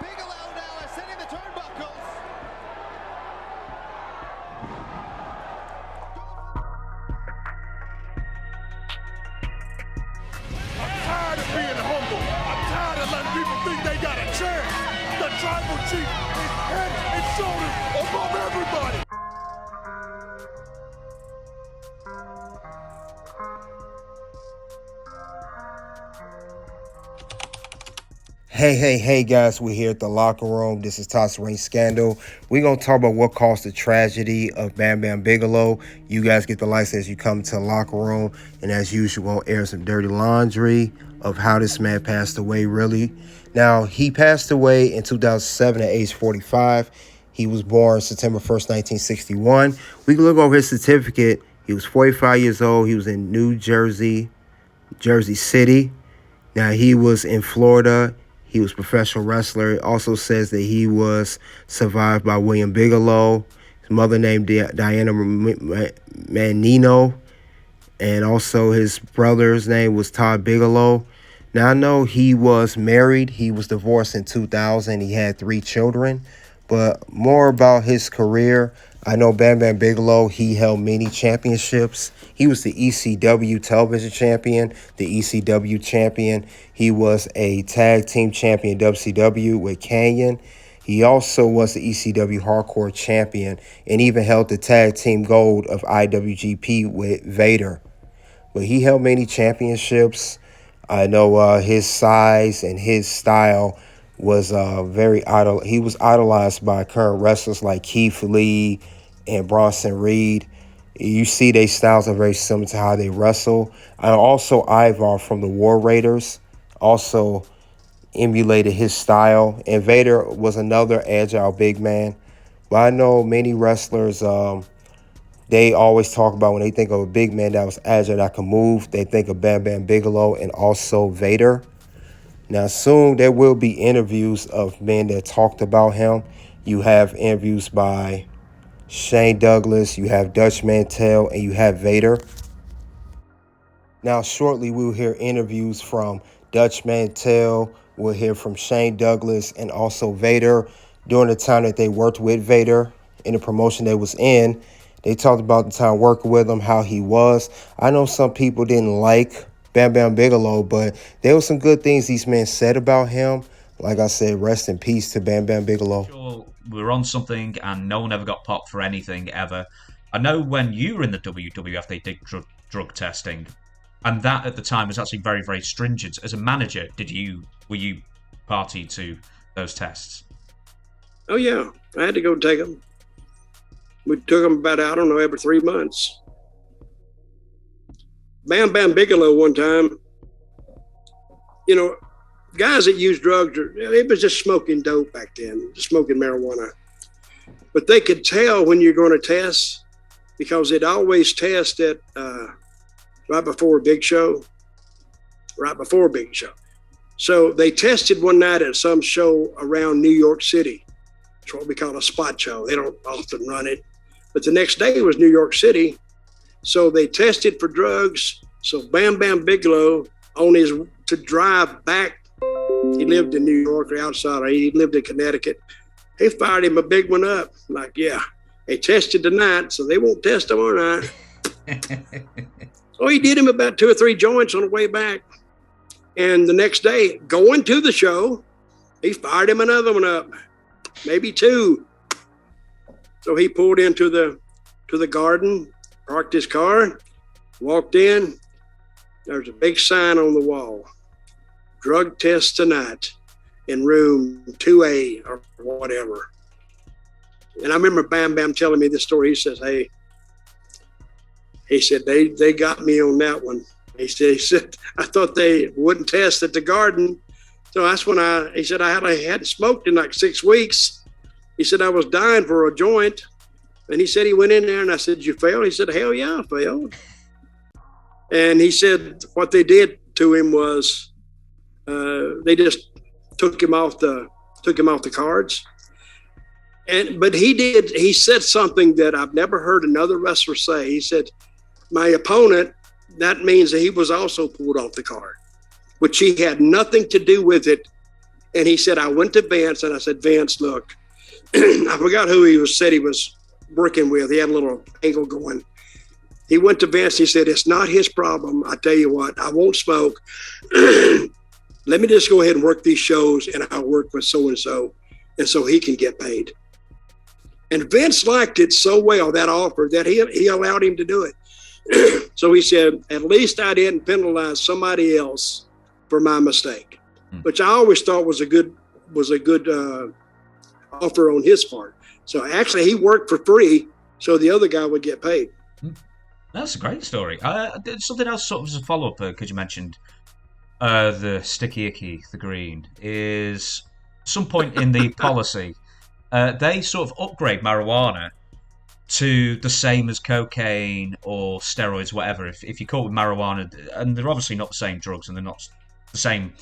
Bigelow now ascending the turnbuckles. I'm tired of being humble. I'm tired of letting people think they got a chance. The tribal chief is head and shoulders above everybody. Hey guys, we're here at the locker room. This is Toss Ring Scandal. We're going to talk about what caused the tragedy of Bam Bam Bigelow. You guys get the lights as you come to the locker room. And as usual, we'll air some dirty laundry of how this man passed away, really. Now, he passed away in 2007 at age 45. He was born September 1st, 1961. We can look over his certificate. He was 45 years old. He was in New Jersey, Jersey City. Now, he was in Florida. He was a professional wrestler. It also says that he was survived by William Bigelow, his mother named Diana Manino, and also his brother's name was Todd Bigelow. Now, I know he was married. He was divorced in 2000. He had 3 children. But more about his career, I know Bam Bam Bigelow, he held many championships. He was the ECW television champion, the ECW champion. He was a tag team champion in WCW with Canyon. He also was the ECW hardcore champion and even held the tag team gold of IWGP with Vader. But he held many championships. I know his size and his style was he was idolized by current wrestlers like Keith Lee and Bronson Reed. You see their styles are very similar to how they wrestle. Also Ivar from the War Raiders also emulated his style. And Vader was another agile big man. But I know many wrestlers, they always talk about when they think of a big man that was agile, that can move, they think of Bam Bam Bigelow and also Vader. Now, soon there will be interviews of men that talked about him. You have interviews by Shane Douglas, you have Dutch Mantell, and you have Vader. Now, shortly, we'll hear interviews from Dutch Mantell, we'll hear from Shane Douglas, and also Vader. During the time that they worked with Vader in the promotion they was in, they talked about the time working with him, how he was. I know some people didn't like Bam Bam Bigelow, but there were some good things these men said about him. Like I said, rest in peace to Bam Bam Bigelow. Sure, we were on something and no one ever got popped for anything ever. I know when you were in the WWF, they did drug testing, and that at the time was actually very, very stringent. As a manager, were you party to those tests? Oh yeah, I had to go take them. We took them about, every 3 months. Bam Bam Bigelow one time, guys that use drugs, it was just smoking dope back then, just smoking marijuana. But they could tell when you're going to test because they'd always test at right before a big show. So they tested one night at some show around New York City. It's what we call a spot show. They don't often run it. But the next day was New York City. So they tested for drugs. So Bam Bam Bigelow, to drive back, he lived in New York or outside, he lived in Connecticut. They fired him a big one up. Like, yeah, they tested tonight, so they won't test tomorrow night. So he did him about 2 or 3 joints on the way back. And the next day, going to the show, he fired him another one up, maybe 2. So he pulled into the garden, parked his car, walked in. There's a big sign on the wall, drug test tonight in room 2A or whatever. And I remember Bam Bam telling me this story. He says, they got me on that one. He said, I thought they wouldn't test at the garden. So that's when he said, I hadn't smoked in like 6 weeks. He said, I was dying for a joint. And he said he went in there and I said, you failed? He said, hell yeah, I failed. And he said what they did to him was they just took him off the cards. But he said something that I've never heard another wrestler say. He said, my opponent, that means that he was also pulled off the card, which he had nothing to do with it And he said, I went to Vince and I said, Vince, look, I forgot who he said he was working with. He had a little angle going. He went to Vince. He said, it's not his problem. I tell you what, I won't smoke. Let me just go ahead and work these shows and I'll work with so-and-so. And so he can get paid. And Vince liked it so well, that offer, that he allowed him to do it. So he said, at least I didn't penalize somebody else for my mistake, which I always thought was a good offer on his part. So actually he worked for free so the other guy would get paid. That's a great story. Something else sort of as a follow-up, because you mentioned the sticky icky, the green, is some point in the policy, they sort of upgrade marijuana to the same as cocaine or steroids, whatever. If you're caught with marijuana, and they're obviously not the same drugs and they're not the same,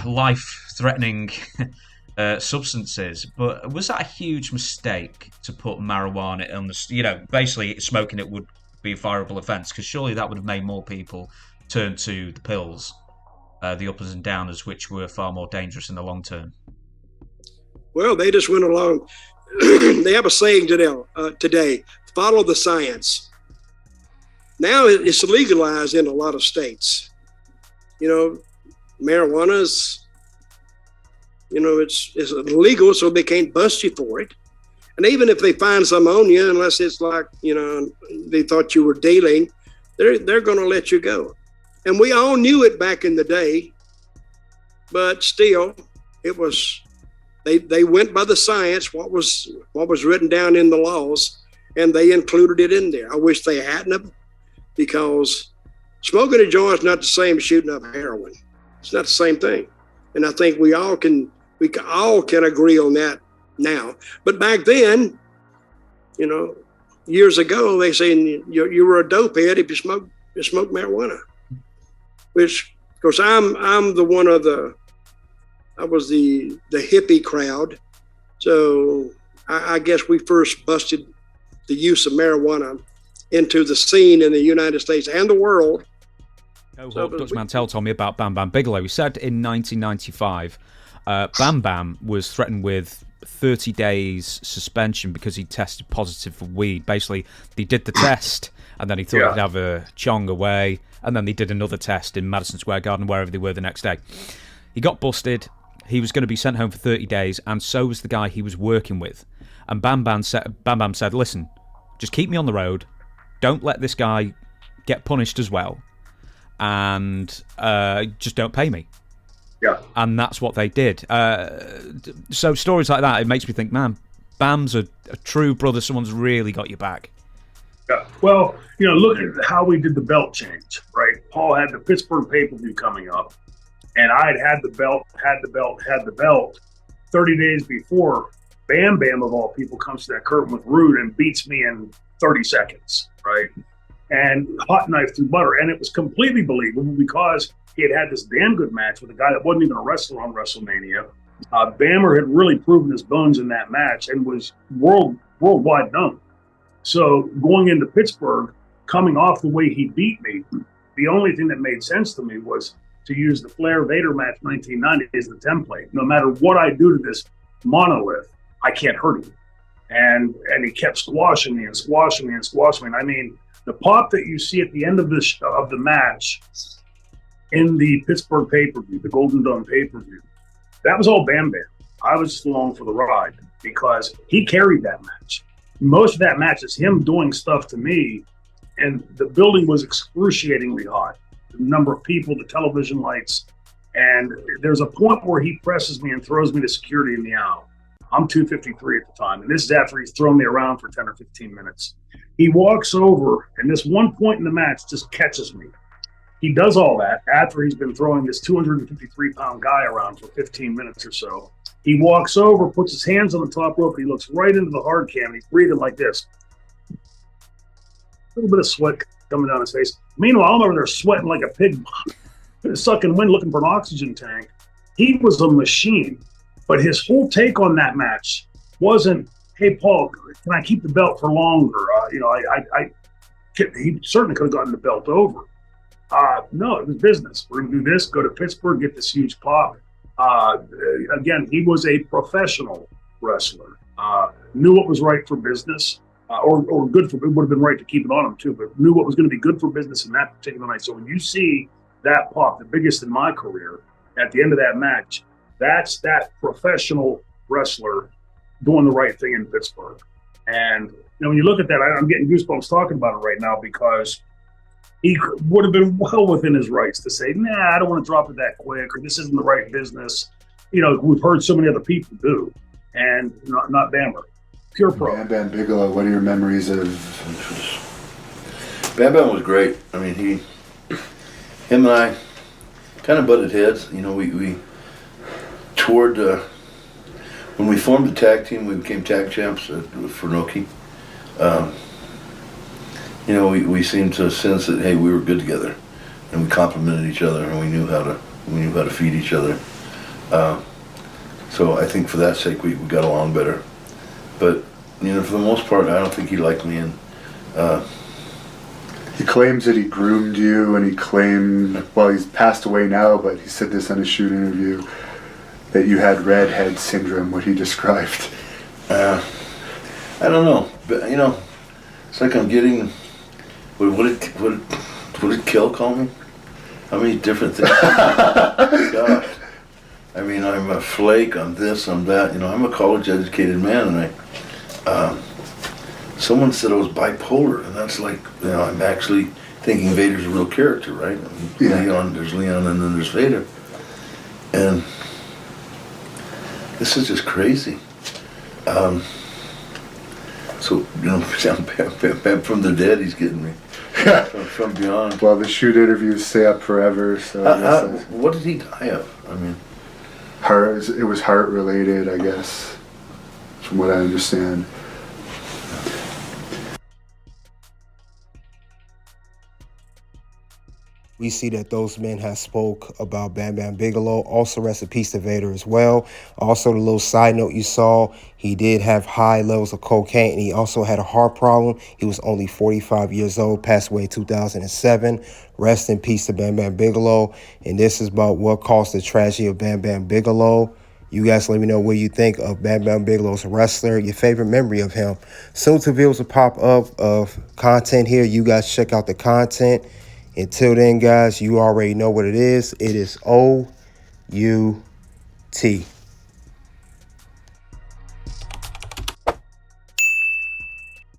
life-threatening substances, but was that a huge mistake to put marijuana on the, basically smoking it would be a fireable offence, because surely that would have made more people turn to the pills, the uppers and downers, which were far more dangerous in the long term. Well, they just went along. They have a saying today, follow the science. Now it's legalized in a lot of states. Marijuana is, it's illegal, so they can't bust you for it. And even if they find some on you, unless it's like, they thought you were dealing, they're going to let you go. And we all knew it back in the day, but still, it was, they went by the science, what was written down in the laws, and they included it in there. I wish they hadn't have, because smoking a joint is not the same as shooting up heroin. It's not the same thing. And I think we all can agree on that now. But back then, years ago, they say you were a dope head if you smoked marijuana. Which, of course, I was the hippie crowd. So I guess we first busted the use of marijuana into the scene in the United States and the world. Dutch Mantell told me about Bam Bam Bigelow. He said in 1995, Bam Bam was threatened with 30 days suspension because he tested positive for weed. Basically, they did the test, and then he thought he'd have a chong away, and then they did another test in Madison Square Garden, wherever they were the next day. He got busted. He was going to be sent home for 30 days, and so was the guy he was working with. And Bam Bam said, listen, just keep me on the road. Don't let this guy get punished as well. And just don't pay me. Yeah. And that's what they did. So stories like that, it makes me think, man, Bam's a true brother. Someone's really got your back. Yeah. Well, look at how we did the belt change, right? Paul had the Pittsburgh pay-per-view coming up, and I'd had the belt 30 days before. Bam Bam, of all people, comes to that curtain with Rude and beats me in 30 seconds, right? And hot knife through butter. And it was completely believable because he had this damn good match with a guy that wasn't even a wrestler on WrestleMania. Bammer had really proven his bones in that match and was worldwide known. So going into Pittsburgh, coming off the way he beat me, the only thing that made sense to me was to use the Flair Vader match 1990 as the template. No matter what I do to this monolith, I can't hurt him. And he kept squashing me and squashing me and squashing me. And I mean, the pop that you see at the end of the match in the Pittsburgh pay-per-view, the Golden Dome pay-per-view, that was all Bam Bam. I was just along for the ride because he carried that match. Most of that match is him doing stuff to me, and the building was excruciatingly hot. The number of people, the television lights, and there's a point where he presses me and throws me to security in the aisle. I'm 253 at the time, and this is after he's thrown me around for 10 or 15 minutes. He walks over, and this one point in the match just catches me. He does all that after he's been throwing this 253-pound guy around for 15 minutes or so. He walks over, puts his hands on the top rope, and he looks right into the hard cam, and he's breathing like this. A little bit of sweat coming down his face. Meanwhile, I'm over there sweating like a pig, sucking wind, looking for an oxygen tank. He was a machine. But his whole take on that match wasn't, hey, Paul, can I keep the belt for longer? He certainly could have gotten the belt over. No, it was business. We're going to do this, go to Pittsburgh, get this huge pop. Again, he was a professional wrestler. Knew what was right for business, or good for. It would have been right to keep it on him too, but knew what was going to be good for business in that particular night. So when you see that pop, the biggest in my career, at the end of that match, that's that professional wrestler doing the right thing in Pittsburgh. And when you look at that, I'm getting goosebumps talking about it right now, because he would have been well within his rights to say, nah, I don't want to drop it that quick, or this isn't the right business. We've heard so many other people do, and not Bammer. Pure pro. Bam Bam Bigelow, what are your memories of? Bam Bam was great. I mean, him and I kind of butted heads. We toured, when we formed the tag team, we became tag champs for Noki. We seemed to sense that, hey, we were good together, and we complimented each other, and we knew how to feed each other. So I think for that sake, we got along better. But for the most part, I don't think he liked me. And he claims that he groomed you, and he claimed, well, he's passed away now, but he said this on a shoot interview, that you had redhead syndrome, what he described. I don't know, but it's like I'm getting. What did Kel call me? How many different things? God. I mean, I'm a flake, I'm this, I'm that. I'm a college-educated man, and someone said I was bipolar, and that's like, I'm actually thinking Vader's a real character, right? There's Leon, and then there's Vader. And this is just crazy. So, Bam from the dead, he's getting me. From beyond. Well, the shoot interviews stay up forever, so what did he die of? I mean, it was heart related, I guess, from what I understand. We see that those men have spoke about Bam Bam Bigelow. Also, rest in peace to Vader as well. Also, the little side note you saw, he did have high levels of cocaine, and he also had a heart problem. He was only 45 years old, passed away in 2007. Rest in peace to Bam Bam Bigelow. And this is about what caused the tragedy of Bam Bam Bigelow. You guys let me know what you think of Bam Bam Bigelow as a wrestler, your favorite memory of him. Soon to videos will pop up of content here. You guys check out the content. Until then, guys, you already know what it is. It is OUT.